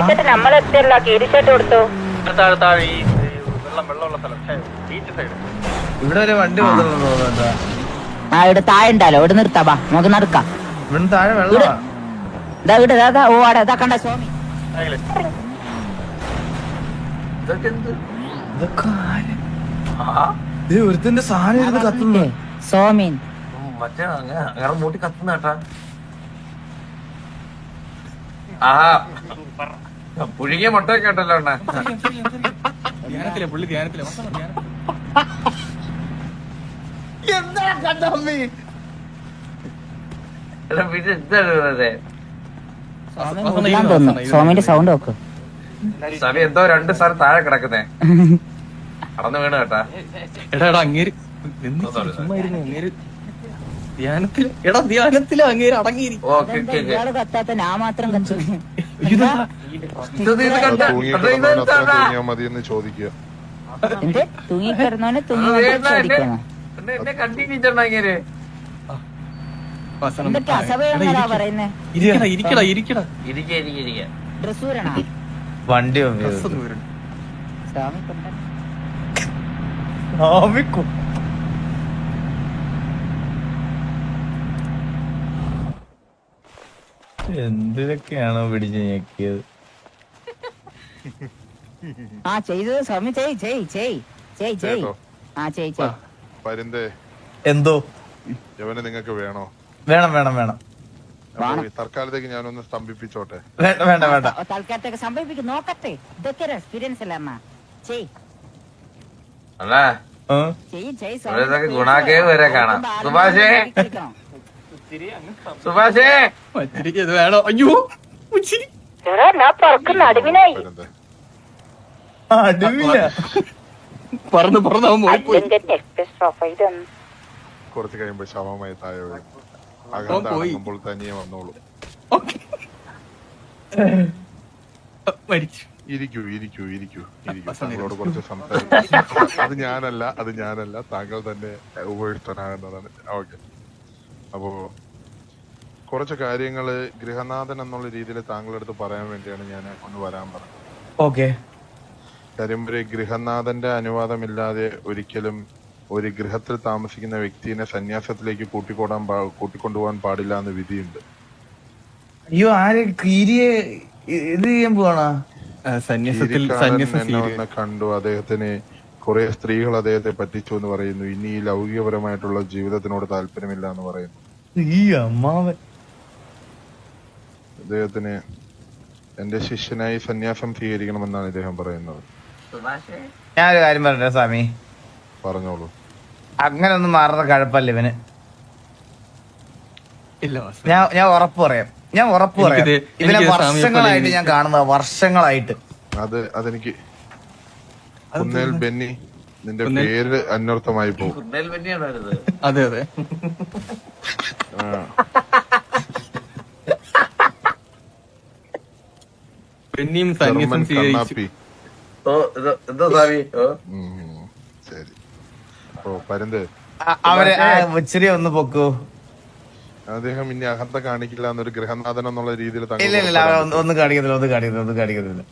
കേരിച്ചേട്ട് നമ്മളെത്തിയല്ലോ, കേരിച്ചേട്ട് കൊടുത്തു. ഇവിടെ ഒരു വണ്ടി വന്നിട്ടുണ്ടെന്ന് തോന്നുന്നുണ്ടോ? ആ ഇവിടെ താഴെ ഉണ്ടല്ലോ, ഇവിടെ നിർത്താ, നമുക്ക് നടക്കാം. ഇവിടെ താഴെ വെള്ളമാ. ഓ ആടെ ഇതാ കണ്ട സ്വാമി. ഒരുത്തിന്റെ സാധനം ഇരുന്ന് കത്തുന്നു. സോമീൻ മറ്റേ അങ്ങനെ മൂട്ടി കത്തുന്ന കേട്ടാ. ആഹാ പുഴുകിയ മുട്ടയൊക്കെ ഉണ്ടല്ലോ അണ്ണാ. പുള്ളി ധ്യാനത്തിലെ എന്താ കണ്ടമ്മി? പിന്നെ എന്താണ് സോമിന്റെ സൗണ്ട് നോക്ക്. സമയം എന്തോ 2 സ്ഥലം താഴെ കിടക്കുന്നേ, കടന്നു വീണ് കേട്ടാ. എടാ അങ്ങേര് അങ്ങേര് ധ്യാനത്തില്, എടാ ധ്യാനത്തില് അങ്ങേര് അടങ്ങിയിരിക്കും. ഇയാള് കത്താത്ത ഞാൻ മാത്രം കത്തു. മതിയെന്ന് ചോദിക്കുക. എന്ത് തൂങ്ങിക്കിടന്നോനെ തൂങ്ങി ചോദിക്കണം. എന്നെ കണ്ടിരിക്കണ്ടേ? എന്തൊക്കെ അസഭ്യങ്ങളാ പറയുന്നേ. ഇരിക്കടാ ഇരിക്കടാ. ഡ്രസ് ഊരണ വണ്ടി സ്വാമി കൊണ്ട എന്തിനൊക്കെയാണോ പിടിച്ച് ഞെക്കിയത്? ആ ചെയ്തത് സ്വാമി ചെയ് ചെയ് ചെയ് ചെയ് ചെയ് ആ ചെയ് ചെയ്. പരുന്തേ, എന്തോ ഇവനെ നിങ്ങൾക്ക് വേണോ? വേണം വേണം വേണം. തൽക്കാലത്തേക്ക് ഞാനൊന്ന് സ്തംഭിപ്പിച്ചോട്ടെ. വേണ്ട വേണ്ട വേണ്ട. തൽക്കാലത്തേക്ക് സംഭവിപ്പിക്കും, നോക്കട്ടെ. ഇതൊക്കെ ഒരു എക്സ്പീരിയൻസ് അല്ലേ അമ്മ. ചെയ് ചെയ് ചെയ് സ്വാമി. ഗുണാക്കേവ് വരെ കാണാം. സുഭാഷേ സുഭാഷേ വേണോ? അയ്യോ ഞാൻ പറക്കുന്ന അടിവിനായി. പരുന്തേ, അടിവില്ല. പറന്ന് പറന്ന് അവൻ പോയി. കുറച്ച് കഴിയുമ്പോ ശവമായി താഴെ വീഴും. അകമ്പോൾ തനിയെ വന്നോളൂ. മരിച്ചു. ഇരിക്കൂ ഇരിക്കൂ ഇരിക്കൂ ഇരിക്കൂ. താങ്കളോട് കുറച്ച് സംസാരിക്കും. അത് ഞാനല്ല താങ്കൾ തന്നെ ഉപയുക്തനാകുന്നതാണ്. ഓക്കെ, അപ്പോ കുറച്ച് കാര്യങ്ങള് ഗൃഹനാഥൻ എന്നുള്ള രീതിയിൽ താങ്കളുടെ അടുത്ത് പറയാൻ വേണ്ടിയാണ് ഞാൻ ഒന്ന് വരാൻ പറഞ്ഞത്. ഓക്കെ. കാര്യം, ഒരു ഗൃഹനാഥന്റെ അനുവാദമില്ലാതെ ഒരിക്കലും ഒരു ഗൃഹത്തിൽ താമസിക്കുന്ന വ്യക്തിയെ സന്യാസത്തിലേക്ക് കൂട്ടിക്കൊണ്ടുപോകാൻ പാടില്ല എന്ന് വിധിയുണ്ട്. അയ്യോ, ആര് കീരിയെ ഇത് ചെയ്യാൻ പോവാണോ? എന്നെ കണ്ടു, അദ്ദേഹത്തിന് കുറെ സ്ത്രീകൾ അദ്ദേഹത്തെ പറ്റിച്ചു എന്ന് പറയുന്നു. ഇനി ഈ ലൗകികപരമായിട്ടുള്ള ജീവിതത്തിനോട് താല്പര്യമില്ല എന്ന് പറയുന്നു. ഈ അമ്മാവൻ അദ്ദേഹത്തിന് എന്റെ ശിഷ്യനായി സന്യാസം സ്വീകരിക്കണമെന്നാണ് ഇദ്ദേഹം പറയുന്നത്. ഞാനൊരു കാര്യം പറഞ്ഞ സ്വാമി, പറഞ്ഞോളൂ. അങ്ങനെ ഒന്നും മാറുന്ന കഴപ്പല്ല ഇവന്. ഞാൻ ഉറപ്പ് പറയാം, ഇവനെ വർഷങ്ങളായിട്ട് ഞാൻ കാണുന്നത്, വർഷങ്ങളായിട്ട്. അതെനിക്ക് കുന്നേൽ ബെന്നി, നിന്റെ പേര് അന്വർത്ഥമായി പോകും. അതെ അതെ. പെണ്ണിയും സന്യാസം സ്വീകരിച്ചു. ശരി. ഓ പരുന്ത്, അവരെ ഇച്ചിരി ഒന്ന് പൊക്കൂ. അദ്ദേഹം ഇനി അഹന്ത കാണിക്കില്ല എന്നൊരു ഗൃഹനാഥൻ എന്നുള്ള രീതിയിൽ ഇല്ല ഒന്നും കാണിക്കുന്നില്ല.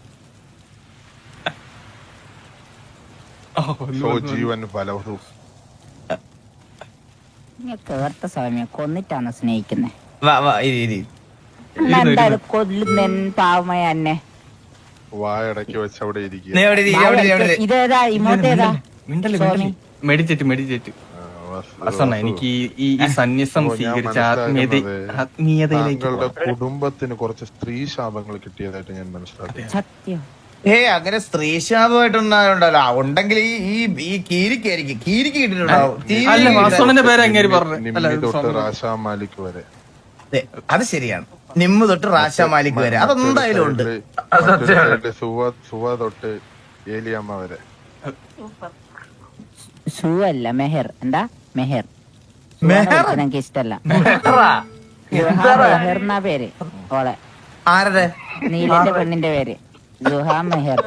ജീവൻ ഫലവു കേർത്ത സ്വാമിയെ കൊന്നിട്ടാണ് സ്നേഹിക്കുന്നേ. പാവമായ എന്നെ വായടക്കി വെച്ച് അവിടെ ഇരിക്കുക. ഇതേതാ ഇമോട്ടേതാ? മെഡിറ്റേറ്റ്. എനിക്ക് ഈ സന്യാസം സ്വീകരിച്ച ആത്മീയതയിലേക്ക് കുടുംബത്തിന് കുറച്ച് സ്ത്രീ ശാപങ്ങൾ കിട്ടിയതായിട്ട് ഞാൻ മനസ്സിലാക്കി. സത്യം. അങ്ങനെ സ്ത്രീ ശാപമായിട്ടുണ്ടല്ലോ, ഉണ്ടെങ്കിൽ ഈ കീരിക്ക് കിട്ടിയിട്ടുണ്ടാവും. നിമ്മി തൊട്ട് റാഷാ മാലിക് വരെ. അത് ശരിയാണ്, നിമ്മ് തൊട്ട് റാഷാ മാലിക് വരെ അതെന്തായാലും ഉണ്ട്. സുവ തൊട്ട് ഏലിയമ്മ വരെ. അല്ല മെഹർ. എന്താ മെഹർ? എനിക്ക് ഇഷ്ടല്ല. മെഹർന്നാ പേര് ഓളെ. ആരുടെ? നീലന്റെ പെണ്ണിന്റെ പേര് ജുഹാ മെഹർ.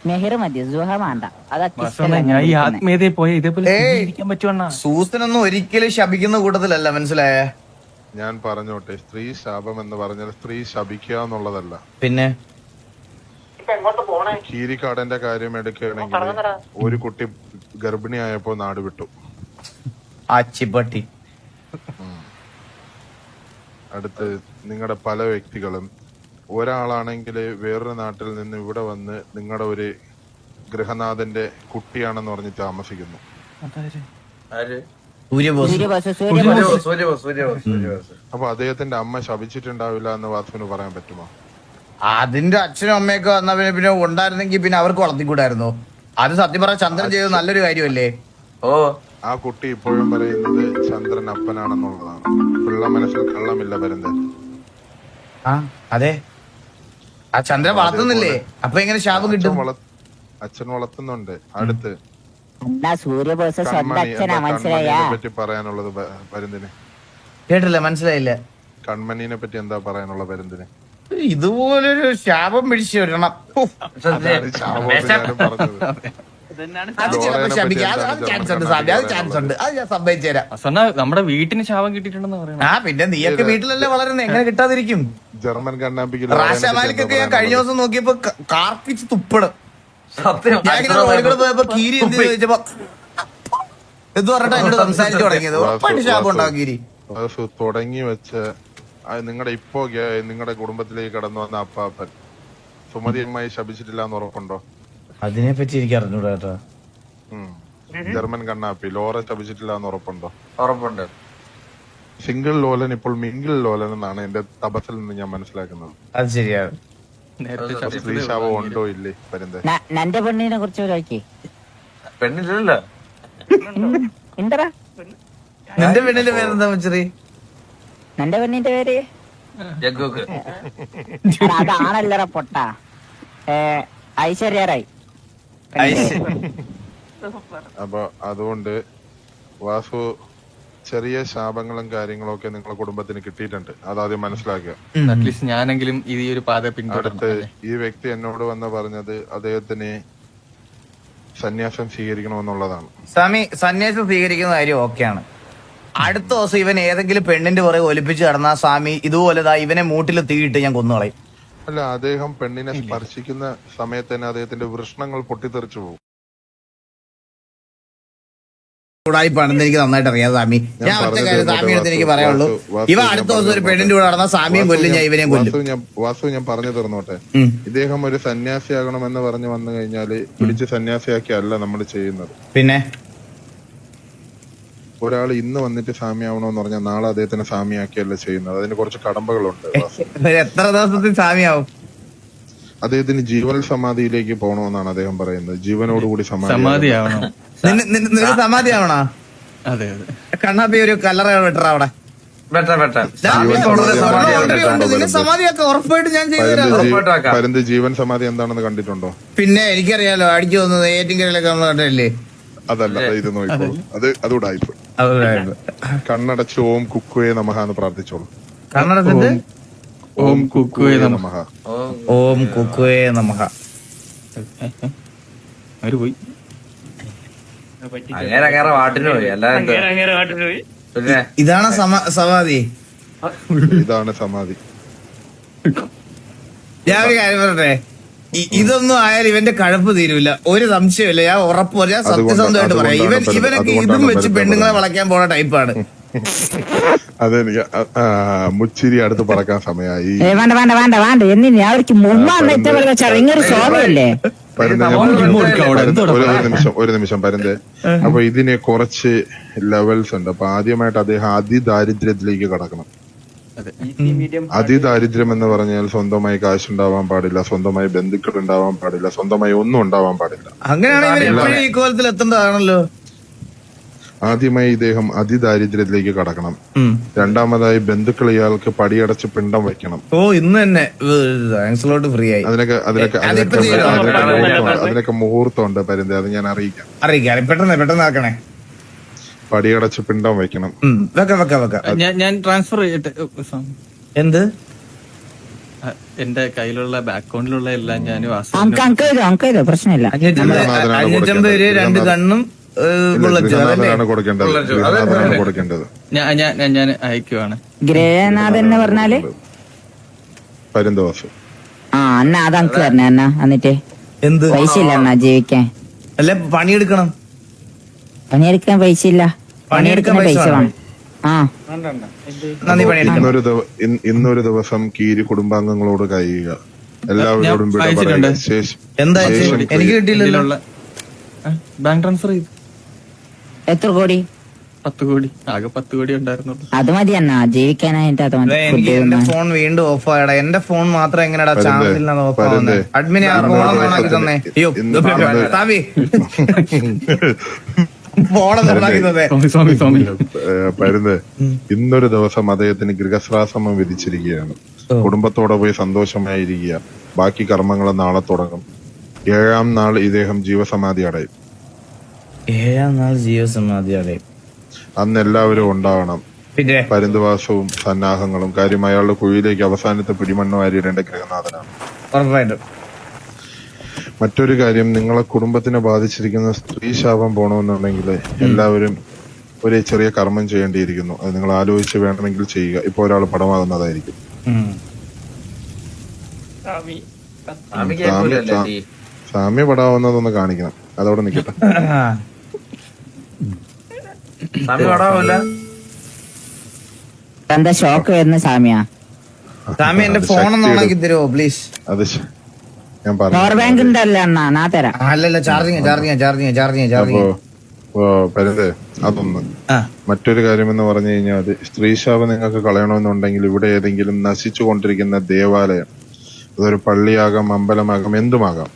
മെഹിർ മതി, സുഹ വേണ്ട. അതൊക്കെ വാസവണ്ണ, ഞാൻ ഈ ആത്മീയതയെ പോയ ഇതേപോലെ ഇരിക്കാൻ പറ്റുവണ്ണ. സൂസനൊന്നും ഒരിക്കലും ശപിക്കുന്ന കൂട്ടത്തിലല്ല, മനസ്സിലായേ? ഞാൻ പറഞ്ഞോട്ടെ, സ്ത്രീ ശാപം എന്ന് പറഞ്ഞാൽ സ്ത്രീ ശപിക്കുക എന്നുള്ളതല്ല. പിന്നെ കീരിക്കാടന്റെ കാര്യം എടുക്കുകയാണെങ്കിൽ ഒരു കുട്ടി ഗർഭിണിയായപ്പോ നാട് വിട്ടു. ആച്ചിപ്പട്ടി. അടുത്ത് നിങ്ങളുടെ പല വ്യക്തികളും, ഒരാളാണെങ്കിൽ വേറൊരു നാട്ടിൽ നിന്ന് ഇവിടെ വന്ന് നിങ്ങളുടെ ഒരു ഗൃഹനാഥന്റെ കുട്ടിയാണെന്ന് പറഞ്ഞ് താമസിക്കുന്നു. സൂര്യബോസ്. അപ്പൊ അദ്ദേഹത്തിന്റെ അമ്മ ശപിച്ചിട്ടുണ്ടാവില്ല എന്ന് വാസുവിന് പറയാൻ പറ്റുമോ? അതിന്റെ അച്ഛനും അമ്മയൊക്കെ വന്ന പിന്നെ ഉണ്ടായിരുന്നെങ്കിൽ പിന്നെ അവർക്ക് വളർത്തിക്കൂടായിരുന്നോ? അത് സത്യം പറഞ്ഞ ചന്ദ്രൻ ചെയ്തത് നല്ലൊരു കാര്യമല്ലേ? ഓ, ആ കുട്ടി ഇപ്പോഴും പറയുന്നത് ചന്ദ്രൻ അപ്പനാണെന്നുള്ളതാണ്. പിള്ള മനസ്സിൽ കള്ളമില്ല പരന്തെ. ആ അതെ, ആ ചന്ദ്രൻ വളർത്തുന്നില്ലേ? അപ്പൊ എങ്ങനെ ശാപം കിട്ടും? അച്ഛൻ വളർത്തുന്നുണ്ട്. അടുത്ത് എന്താ സൂര്യബോസ് സ്വന്തം കൺമണി, അച്ഛനാ, എന്താ മനസ്സിലായാ? കൺമണിനെ പറ്റി പറയാനുള്ളത് പരുന്തിന്? കേട്ടില്ല, മനസ്സിലായില്ല. കൺമണീനെ പറ്റി എന്താ പറയാനുള്ള പരുന്തിന്? ഇതുപോലൊരു ശാപം പിടിച്ചു വരണം. അതാണ് ശാപം ഞാനും പറഞ്ഞത്. അത് ചിലപ്പോ ശപിക്കാം. അത് ചാൻസ് ഉണ്ട് സാബി, അത് ചാൻസ് ഉണ്ട്. അത് ഞാൻ സമ്മതിച്ചു തരാം. വാസവണ്ണ, നമ്മുടെ വീട്ടിന് ശാപം കിട്ടിയിട്ടുണ്ടെന്ന് പറയണ. ആ പിന്നെ നീയൊക്കെ വീട്ടിലല്ലേ വളരുന്നത്, എങ്ങനെ കിട്ടാതിരിക്കും? ജർമ്മൻ കണ്ണാപ്പിക്ക് റാഷമാലിക്കൊക്കെ ഞാൻ കഴിഞ്ഞ ദിവസം നോക്കിയപ്പോ കാർപ്പിച്ച് തുപ്പണം. സത്യം. ഞാൻ ഇങ്ങനെ റോഡിൽ പോയപ്പോ കീരി എന്ത് ചോദിച്ചപ്പോ എന്ന് പറഞ്ഞിട്ട് എന്നോട് സംസാരിച്ചു തുടങ്ങിയത്. ഉറപ്പായിട്ട് ശാപം ഉണ്ടാവും കീരി. തുടങ്ങി വെച്ച നിങ്ങളുടെ ഇപ്പോ നിങ്ങളുടെ കുടുംബത്തിലേക്ക് കടന്നു വന്ന അപ്പാപ്പൻ സുമതി അമ്മായി ശപിച്ചിട്ടില്ല എന്ന് ഉറപ്പുണ്ടോ? അതിനെ പറ്റി എനിക്ക് അറിഞ്ഞൂടാ കേട്ടോ. ജർമ്മൻ കണ്ണാപ്പി ലോറ ശപിച്ചിട്ടില്ല എന്ന് ഉറപ്പുണ്ടോ? ഉറപ്പുണ്ട്. സിംഗിൾ ലോലൻ ഇപ്പോൾ മിംഗിൾ ലോലൻ എന്നാണ് എന്റെ തപസ്സിൽ നിന്ന് ഞാൻ മനസ്സിലാക്കുന്നത്. അത് ശരിയാണ്. നേരത്തെ സ്ത്രീ ശാപം ഉണ്ടോ ഇല്ലേ പരുന്ത്? നന്റെ പെണ്ണിനെ കുറിച്ച് ചോദിക്കേ. പെണ്ണില്ലല്ലോ. എന്തടാ നിന്റെ പെണ്ണിന്റെ പേരെന്താ മച്ചറി? നന്റെ പെണ്ണിന്റെ പേര്? ജഗ്ഗുക്ക്. എടാ, അതാണല്ലറ പൊട്ട. ഐശ്വര്യ റായ്. അപ്പൊ അതുകൊണ്ട് വാസു, ചെറിയ ശാപങ്ങളും കാര്യങ്ങളും ഒക്കെ നിങ്ങളുടെ കുടുംബത്തിന് കിട്ടിയിട്ടുണ്ട്. അതാദ്യം മനസ്സിലാക്കുക. അറ്റ്ലീസ്റ്റ് ഞാനെങ്കിലും ഈ ഒരു പാത അടുത്ത് പിന്തുടർന്ന്. ഈ വ്യക്തി എന്നോട് വന്ന് പറഞ്ഞത് അദ്ദേഹത്തിന് സന്യാസം സ്വീകരിക്കണമെന്നുള്ളതാണ്. സ്വാമി സന്യാസം സ്വീകരിക്കുന്ന കാര്യം ഓക്കെയാണ്. അടുത്ത ദിവസം ഇവൻ ഏതെങ്കിലും പെണ്ണിന്റെ പുറകെ ഒലിപ്പിച്ച് കിടന്നാ സ്വാമി ഇതുപോലെതാ ഇവനെ മൂട്ടിൽ തീയിട്ട് ഞാൻ കൊന്നുകളയും. അല്ല, അദ്ദേഹം പെണ്ണിനെ സ്പർശിക്കുന്ന സമയത്ത് തന്നെ അദ്ദേഹത്തിന്റെ വൃഷ്ണങ്ങൾ പൊട്ടിത്തെറിച്ചു പോകും. ഉടായിപ്പാണെന്ന് എനിക്ക് നന്നായിട്ട് അറിയാം സ്വാമി. ഞാൻ ഒറ്റ കാര്യം സ്വാമിയുടെ അടുത്ത് എനിക്ക് പറയാനുള്ളൂ, ഇവ അടുത്ത ദിവസം ഒരു പെണ്ണിന്റെ കൂടെ നടന്ന സ്വാമിയും കൊല്ലും, ഞാൻ ഇവനെയും കൊല്ലും. വാസു ഞാൻ പറഞ്ഞു തീർന്നോട്ടെ. ഇദ്ദേഹം ഒരു സന്യാസിയാകണമെന്ന് പറഞ്ഞു വന്നു കഴിഞ്ഞാല് പിടിച്ച് സന്യാസിയാക്കിയല്ല നമ്മൾ ചെയ്യുന്നത്. പിന്നെ ഒരാൾ ഇന്ന് വന്നിട്ട് സ്വാമിയാവണമെന്ന് പറഞ്ഞാൽ നാളെ അദ്ദേഹത്തിന് സ്വാമിയാക്കിയല്ല ചെയ്യുന്നത്. അതിന് കുറച്ച് കടമ്പകളുണ്ട്. എത്ര ദിവസത്തിൽ സ്വാമിയാവും? അദ്ദേഹത്തിന് ജീവൽ സമാധിയിലേക്ക് പോകണമെന്നാണ് അദ്ദേഹം പറയുന്നത്. ജീവനോടുകൂടി സമാധിയാവണം. നിനക്ക് സമാധിയാവണോ? അതെ അതെ. കണ്ണാപ്പി ഒരു കല്ലറ വെട്ടറ അവിടെ. നിന്നെ സമാധിയൊക്കെ ഉറപ്പായിട്ട് ഞാൻ ചെയ്തുതരാം. പരന്ത് ജീവൻ സമാധി എന്താണെന്ന് കണ്ടിട്ടുണ്ടോ? പിന്നെ എനിക്കറിയാലോ, അടിച്ചു വന്നത് ഏറ്റിങ്കരയിലൊക്കെ നമ്മൾ കണ്ടല്ലേ. അതല്ല, ഇത് നോക്കിക്കോളൂ. അതുകൂടായിപ്പോ കണ്ണടച്ച് ഓം കുക്കുവേ നമഃ എന്ന് പ്രാർത്ഥിച്ചോളൂ. കണ്ണടച്ചിട്ട് ഓം കുക്കുവേ നമഃ. ഓം കുക്കുവേ നമഃ. അവര് പോയി. അങ്ങനെ വാട്ടിന് പോയി. അല്ലാതെ പിന്നെ ഇതാണ് സമാധി. ഇതാണ് സമാധി. ഞാൻ ഒരു കാര്യം പറയട്ടെ, ഇതൊന്നും ആയാലും ഇവന്റെ കഴപ്പ് തീരൂല, ഒരു സംശയമില്ല. ഞാൻ ഉറപ്പുപോലെ ഞാൻ സത്യസന്ധമായിട്ട് പറയാം, ഇവനൊക്കെ ഇതും വെച്ച് പെണ്ണുങ്ങളെ വളയ്ക്കാൻ പോണ ടൈപ്പാണ്. അതെനിക്ക് മുച്ചിരി അടുത്ത് പറക്കാൻ സമയമായി. വേണ്ട വേണ്ട വേണ്ട വേണ്ട എന്തിനാ അവർക്ക് മുമ്പാണ് ഇത്തവണ ചടങ്ങൊരു സ്വാമിയല്ലേ. ഒരു നിമിഷം പരന്തെ. അപ്പൊ ഇതിന് കുറച്ച് ലെവൽസ് ഉണ്ട്. അപ്പൊ ആദ്യമായിട്ട് അദ്ദേഹം അതിദാരിദ്ര്യത്തിലേക്ക് കടക്കണം. അതിദാരിദ്ര്യം എന്ന് പറഞ്ഞാൽ സ്വന്തമായി കാശുണ്ടാവാൻ പാടില്ല, സ്വന്തമായി ബന്ധുക്കൾ ഉണ്ടാവാൻ പാടില്ല, സ്വന്തമായി ഒന്നും ഉണ്ടാവാൻ പാടില്ല. അങ്ങനെയാണെങ്കിൽ ഈ കോലത്തിൽ എത്തേണ്ടതാണല്ലോ. ആദ്യമായി ഇദ്ദേഹം അതിദാരിദ്ര്യത്തിലേക്ക് കടക്കണം. രണ്ടാമതായി ബന്ധുക്കൾ ഇയാൾക്ക് പടിയടച്ച് പിണ്ടം വെക്കണം. ഓ ഇന്ന് തന്നെ ഫ്രീ ആയി. അതിനൊക്കെ മുഹൂർത്തമുണ്ട് പരുന്ത്, അത് ഞാൻ അറിയിക്കാം. പെട്ടെന്ന് ആക്കണേ. പടിയടച്ച് പിണ്ടം വെക്കണം. വെക്ക ഞാൻ ട്രാൻസ്ഫർ ചെയ്യട്ടെ. എന്ത് എന്റെ കയ്യിലുള്ള അക്കൗണ്ടിലുള്ള എല്ലാം ഞാൻ അങ്ക് ചെയ്തോ പ്രശ്നമില്ല. 550 രൂപ 2 കണ്ണും ബുള്ളറ്റ് ഗൃഹനാഥനാണ് കൊടുക്കേണ്ടത്. ഗൃഹനാഥനാണ് കൊടുക്കേണ്ടത്. ഞാൻ അയക്കുവാണ്. ഗ്രഹനാഥൻ എന്ന് പറഞ്ഞാല് പരിന്തോഷം. അന്ന അത് അങ്ക് തരണേ അന്ന. എന്നിട്ട് എന്ത് പൈസ ഇല്ല അണ്ണാ ജീവിക്കാൻ. അല്ലെ പണിയെടുക്കണം. പണിയെടുക്കാൻ പൈസ ഇല്ല. പണിയെടുക്കാൻ പൈസ വേണം. നന്ദി പണിയെടുക്കണം. ഇന്നൊരു ദിവസം കീരി കുടുംബാംഗങ്ങളോട് കഴിയുക. എല്ലാവരോടും വിട അയച്ചിട്ടുണ്ട്. പറയുക. എന്താ എനിക്ക് കിട്ടിയില്ലല്ലോ. ബാങ്ക് ട്രാൻസ്ഫർ ചെയ്തു. എത്ര കോടി? 10 കോടി. ആകെ 10 കോടി ഉണ്ടായിരുന്നുള്ളൂ. അത് മതി അണ്ണാ ജീവിക്കാനായിട്ട്. അത് മതി. എനിക്ക് എന്റെ ഫോൺ വീണ്ടും ഓഫ് ആയടാ. എന്റെ ഫോൺ മാത്രം എങ്ങനെയാ ചാനലിൽ നിന്ന് ഓഫ് ആവുന്നത്? അഡ്മിനെ ആ ഫോൺ ഓണാക്കി തന്നെ. അയ്യോ സാമി പരുന്ന് ഇന്നൊരു ദിവസം അദ്ദേഹത്തിന് ഗൃഹശ്രാസമം വിധിച്ചിരിക്കുകയാണ്. കുടുംബത്തോടെ പോയി സന്തോഷമായിരിക്കുക. ബാക്കി കർമ്മങ്ങൾ നാളെ തുടങ്ങും. 7-ാം നാൾ ഇദ്ദേഹം ജീവസമാധി അടയും. 7-ാം നാൾ ജീവസമാധി അടയും. അന്ന് എല്ലാവരും ഉണ്ടാകണം. പിന്നെ പരുന്തുവാസവും സന്നാഹങ്ങളും. കാര്യം അയാളുടെ കുഴിയിലേക്ക് അവസാനത്തെ പിടിമണ്ണ് വാരിയിടേണ്ട ഗൃഹനാഥനാണ്. ഉറപ്പായിട്ടും. മറ്റൊരു കാര്യം, നിങ്ങളെ കുടുംബത്തിനെ ബാധിച്ചിരിക്കുന്ന സ്ത്രീ ശാപം പോണമെന്നുണ്ടെങ്കിൽ എല്ലാവരും ഒരു ചെറിയ കർമ്മം ചെയ്യേണ്ടിയിരിക്കുന്നു. അത് നിങ്ങൾ ആലോചിച്ച് വേണമെങ്കിൽ ചെയ്യുക. ഇപ്പൊ ഒരാൾ പടമാകുന്നതായിരിക്കും. സാമ്യ പടാവുന്നതൊന്ന് കാണിക്കണം. അതോടെ നിക്കട്ടെ. എന്താ ഷോക്ക് വരുന്ന സാമിയ? സാമി എന്റെ ഫോൺ ഒന്ന് ഓണാക്കി തരുമോ പ്ലീസ്? അത് ഞാൻ പവർ ബാങ്ക് ഉണ്ടല്ലോ അണ്ണാ, നാ തരാം. അല്ലല്ല ചാർജിങ്. അപ്പോ പരുത് അതൊന്ന്. മറ്റൊരു കാര്യമെന്ന് പറഞ്ഞു കഴിഞ്ഞാൽ, സ്ത്രീ ശാപം നിങ്ങൾക്ക് കളയണമെന്നുണ്ടെങ്കിൽ ഇവിടെ ഏതെങ്കിലും നശിച്ചു കൊണ്ടിരിക്കുന്ന ദേവാലയം, അതൊരു പള്ളിയാകാം, അമ്പലമാകാം, എന്തുമാകാം,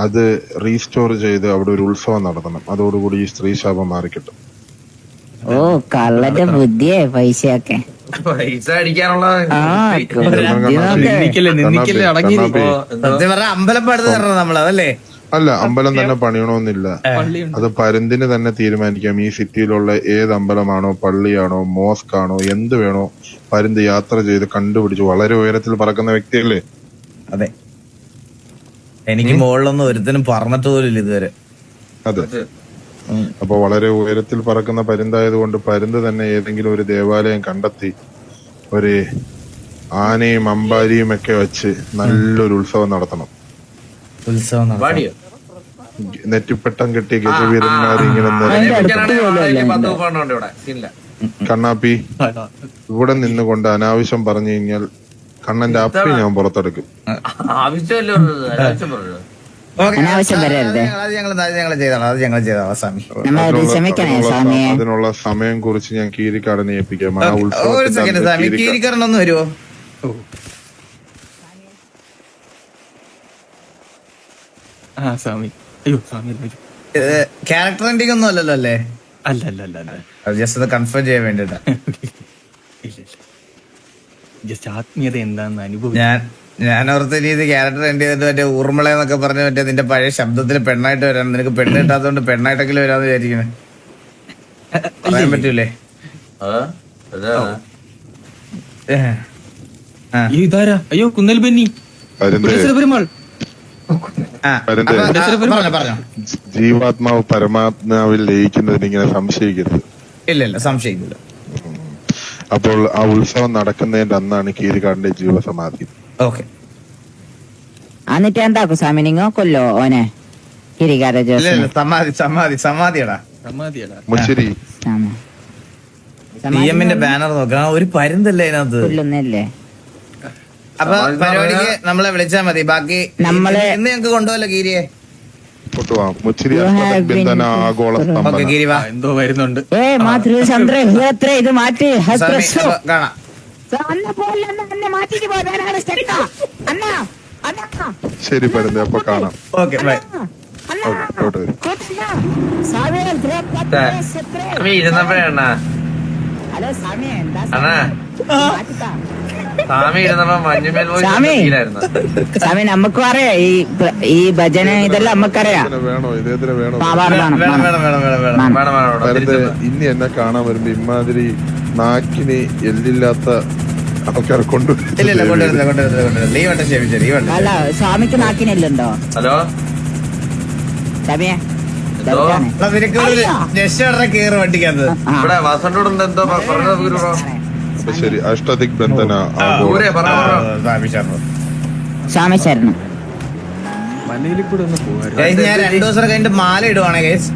അത് റീസ്റ്റോർ ചെയ്ത് അവിടെ ഒരു ഉത്സവം നടത്തണം. അതോടുകൂടി ഈ സ്ത്രീ ശാപം മാറിക്കിട്ടും. ഓ കള്ളന്റെ ബുദ്ധിയെ പൈസയൊക്കെ. പൈസ അടിക്കാനുള്ള അമ്പലം പടുത്ത് തരണം നമ്മളതല്ലേ? അല്ല, അമ്പലം തന്നെ പണിയണമെന്നില്ല. അത് പരുന്തിന് തന്നെ തീരുമാനിക്കാം. ഈ സിറ്റിയിലുള്ള ഏത് അമ്പലമാണോ, പള്ളിയാണോ, മോസ്ക് ആണോ, എന്ത് വേണോ, പരുന്ത് യാത്ര ചെയ്ത് കണ്ടുപിടിച്ചു. വളരെ ഉയരത്തിൽ പറക്കുന്ന വ്യക്തിയല്ലേ? അതെ. എനിക്ക് മുകളിലൊന്നും ഒരുത്തനും പറഞ്ഞിട്ട് പോലില്ല ഇതുവരെ. അതെ. അപ്പൊ വളരെ ഉയരത്തിൽ പറക്കുന്ന പരുന്തായത് കൊണ്ട് പരുന്ത് തന്നെ ഏതെങ്കിലും ഒരു ദേവാലയം കണ്ടെത്തി ഒരു ആനയും അമ്പാരിയും ഒക്കെ വെച്ച് നല്ലൊരു ഉത്സവം നടത്തണം. നെറ്റിപ്പട്ടം കെട്ടിയ ഗജവീരന്മാരിങ്ങനെ കണ്ണാപ്പി ഇവിടെ നിന്നുകൊണ്ട് അനാവശ്യം പറഞ്ഞു കഴിഞ്ഞാൽ കണ്ണന്റെ അപ്പി ഞാൻ പുറത്തെടുക്കും. അതിനുള്ള സമയം കുറിച്ച് ഞാൻ കീരിക്കാടനെ ഏൽപ്പിക്കാം. ആ കീരിക്കാരനൊന്ന് വരുമോ? ക്യാരക്ടർ എൻഡിങ് ഒന്നും അല്ലല്ലോ അല്ലേ? അല്ല ജസ്റ്റ് ഒന്ന് കൺഫേം ചെയ്യാൻ വേണ്ടിട്ടാ. ആത്മീയത എന്താന്ന് അനുഭവം. ഞാൻ ഓർത്ത രീതി ക്യാരക്ടർ എൻഡ് ചെയ്തിട്ട് മറ്റേ ഊർമിള എന്നൊക്കെ പറഞ്ഞ മറ്റേ നിന്റെ പഴയ ശബ്ദത്തിൽ പെണ്ണായിട്ട് വരാൻ, നിനക്ക് പെണ്ണ് കിട്ടാത്തതുകൊണ്ട് പെണ്ണായിട്ടെങ്കിലും വരാന്ന് വിചാരിക്കുന്നത്. പറയാൻ പറ്റൂലേ? ഇതാരാ? അയ്യോ, കുന്നൽ ബെന്നി പെരുമാൾ. ജീവാത്മാവ് പരമാത്മാവിൽ ലയിക്കുന്നതിന് ഇങ്ങനെ സംശയിക്കരുത്. ഇല്ല സംശയിക്കില്ല. അപ്പോൾ ആ ഉത്സവം നടക്കുന്നതിന്റെ അന്നാണ് കീരിക്കാടിന്റെ ജീവസമാധി. ഓക്കെ. എന്നിട്ട് എന്താക്കും സ്വാമി? നിങ്ങ കൊല്ലോ ഓനെ? കീരിക്കാര സമാധിയടാ. മുച്ചിരി ടിഎമ്മിന്റെ ബാനർ നോക്കണം. ഒരു പരുന്തല്ലേ അതിനകത്ത്? കൊല്ലുന്നല്ലേ? അപ്പൊ പരിപാടിക്ക് നമ്മളെ വിളിച്ചാ മതി. ബാക്കി നമ്മള് ഇന്ന് ഞങ്ങക്ക് കൊണ്ടുപോകല്ലോ കീരിയെ. എന്തോ വരുന്നുണ്ട്. ഇത് മാറ്റി കാണാം. ശരി പരുന്ത്, അപ്പൊ കാണാം. Okay bye. ഇരുന്നപ്പോഴാ സ്വാമി ഇരുന്നപ്പോ മഞ്ഞുമേൽ സ്വാമി നമുക്ക് അറിയാം ഈ ഭജന ഇതെല്ലാം നമുക്കറിയാം. വേണോ ഇദ്ദേഹത്തിന് വേണോ? വേണം. ഇനി എന്നെ കാണാൻ വരുമ്പോ ഇമാതിരി നാക്കിന് എല്ലില്ലാത്ത ആൾക്കാരെ ഇല്ല ഇല്ല കൊണ്ടുവരുന്നില്ല ഈ വട്ടം ക്ഷമിച്ചു ഈ വട്ടം അല്ല സ്വാമിക്ക് നാക്കിനല്ലുണ്ടോ ഹലോ സ്വാമിയെ എന്തോ ഇതാണ്. എടാ, നിനക്ക് ഒരു രക്ഷ കേറ് വണ്ടിക്കകത്ത് ആ. ഇവിടെ വാസനോട് എന്തോ പറഞ്ഞത് ബ്രോ. അപ്പൊ ശരി അഷ്ടദിക് ബന്ധന ദൂരെ പറഞ്ഞോ സ്വാമി ശരണം മനയിൽ കൂടെ ഒന്ന് പോകാറ് ഞാൻ 2 ദിവസം കഴിഞ്ഞിട്ട് മാല ഇടുവാണേ ഗൈസ്